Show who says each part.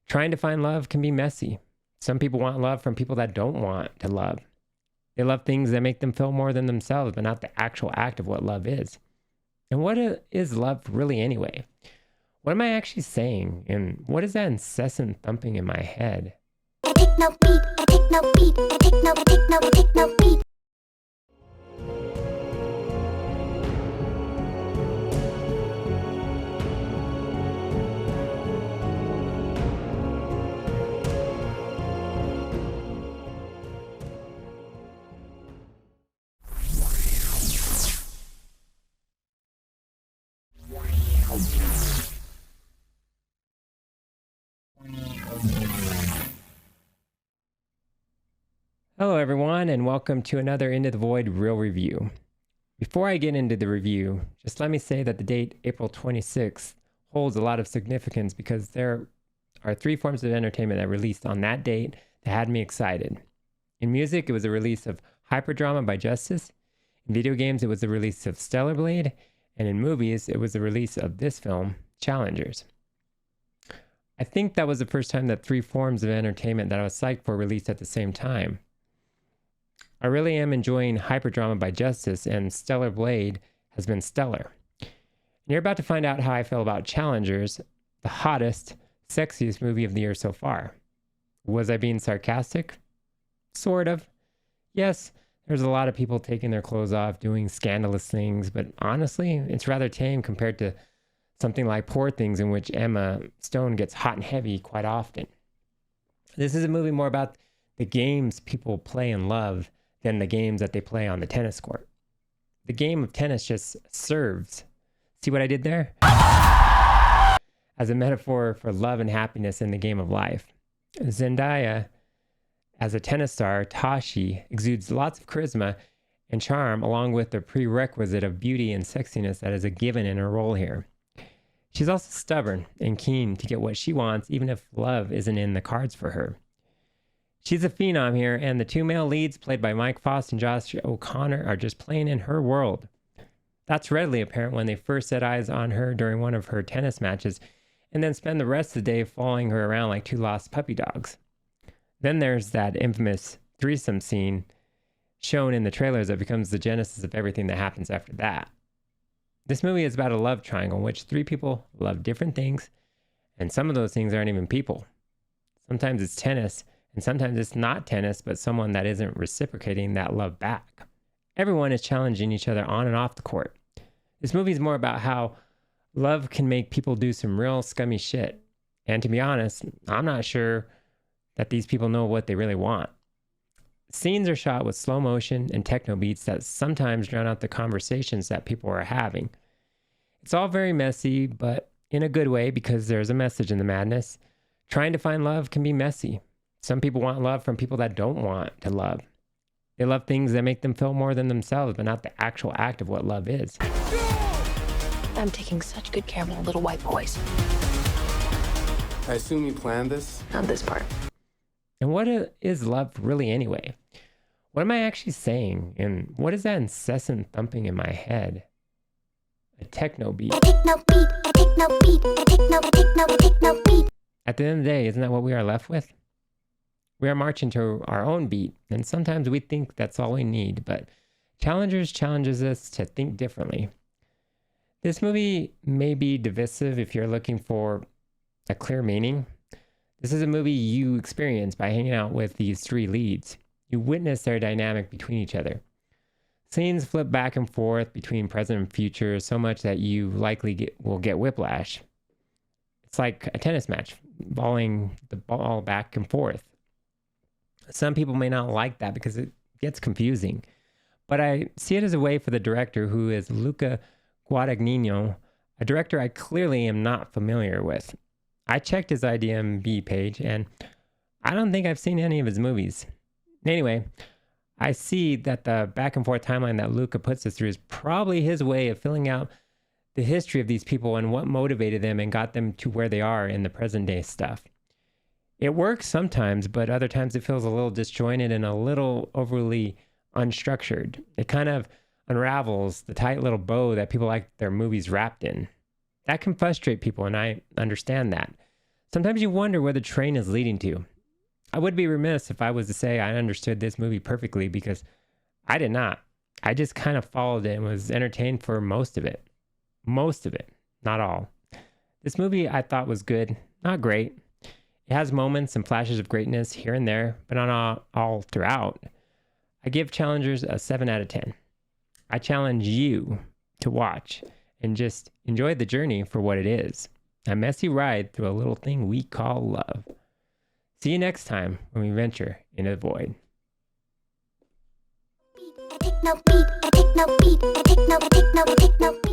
Speaker 1: Trying to find love can be messy. Some people want love from people that don't want to love. They love things that make them feel more than themselves, but not the actual act of what love is. And what is love really anyway? What am I actually saying? And what is that incessant thumping in my head?
Speaker 2: I take no beat, I take no beat, I take no, I take no, I take no beat.
Speaker 1: Hello, everyone, and welcome to another Into the Void Real Review. Before I get into the review, just let me say that the date April 26th holds a lot of significance because there are three forms of entertainment that released on that date that had me excited. In music, it was the release of Hyperdrama by Justice. In video games, it was the release of Stellar Blade. And in movies, it was the release of this film, Challengers. I think that was the first time that three forms of entertainment that I was psyched for released at the same time. I really am enjoying Hyperdrama by Justice, and Stellar Blade has been stellar. And you're about to find out how I feel about Challengers, the hottest, sexiest movie of the year so far. Was I being sarcastic? Sort of. Yes, there's a lot of people taking their clothes off, doing scandalous things, but honestly, it's rather tame compared to something like Poor Things, in which Emma Stone gets hot and heavy quite often. This is a movie more about the games people play and love than the games that they play on the tennis court. The game of tennis just serves. See what I did there? As a metaphor for love and happiness in the game of life. Zendaya, as a tennis star, Tashi, exudes lots of charisma and charm, along with the prerequisite of beauty and sexiness that is a given in her role here. She's also stubborn and keen to get what she wants, even if love isn't in the cards for her. She's a phenom here, and the two male leads, played by Mike Faust and Josh O'Connor, are just playing in her world. That's readily apparent when they first set eyes on her during one of her tennis matches, and then spend the rest of the day following her around like two lost puppy dogs. Then there's that infamous threesome scene shown in the trailers that becomes the genesis of everything that happens after that. This movie is about a love triangle in which three people love different things, and some of those things aren't even people. Sometimes it's tennis, and sometimes it's not tennis, but someone that isn't reciprocating that love back. Everyone is challenging each other on and off the court. This movie is more about how love can make people do some real scummy shit. And to be honest, I'm not sure that these people know what they really want. Scenes are shot with slow motion and techno beats that sometimes drown out the conversations that people are having. It's all very messy, but in a good way because there's a message in the madness. Trying to find love can be messy. Some people want love from people that don't want to love. They love things that make them feel more than themselves, but not the actual act of what love is.
Speaker 3: I'm taking such good care of my little white boys.
Speaker 4: I assume you planned this?
Speaker 3: Not this part.
Speaker 1: And what is love really anyway? What am I actually saying? And what is that incessant thumping in my head? A techno beat.
Speaker 2: I take no beat, I take no beat, I take no, I take no, I take no beat.
Speaker 1: At the end of the day, isn't that what we are left with? We are marching to our own beat, and sometimes we think that's all we need, but Challengers challenges us to think differently. This movie may be divisive if you're looking for a clear meaning. This is a movie you experience by hanging out with these three leads. You witness their dynamic between each other. Scenes flip back and forth between present and future so much that you likely will get whiplash. It's like a tennis match, volleying the ball back and forth. Some people may not like that because it gets confusing, but I see it as a way for the director, who is Luca Guadagnino, a director I clearly am not familiar with. I checked his IMDb page, and I don't think I've seen any of his movies. Anyway, I see that the back and forth timeline that Luca puts us through is probably his way of filling out the history of these people and what motivated them and got them to where they are in the present day stuff. It works sometimes, but other times it feels a little disjointed and a little overly unstructured. It kind of unravels the tight little bow that people like their movies wrapped in. That can frustrate people, and I understand that. Sometimes you wonder where the train is leading to. I would be remiss if I was to say I understood this movie perfectly, because I did not. I just kind of followed it and was entertained for most of it. Most of it, not all. This movie I thought was good, not great. It has moments and flashes of greatness here and there, but not all throughout. I give Challengers a 7 out of 10. I challenge you to watch and just enjoy the journey for what it is. A messy ride through a little thing we call love. See you next time when we venture into the void.
Speaker 2: A techno beat, a techno beat, a techno, a techno, a techno.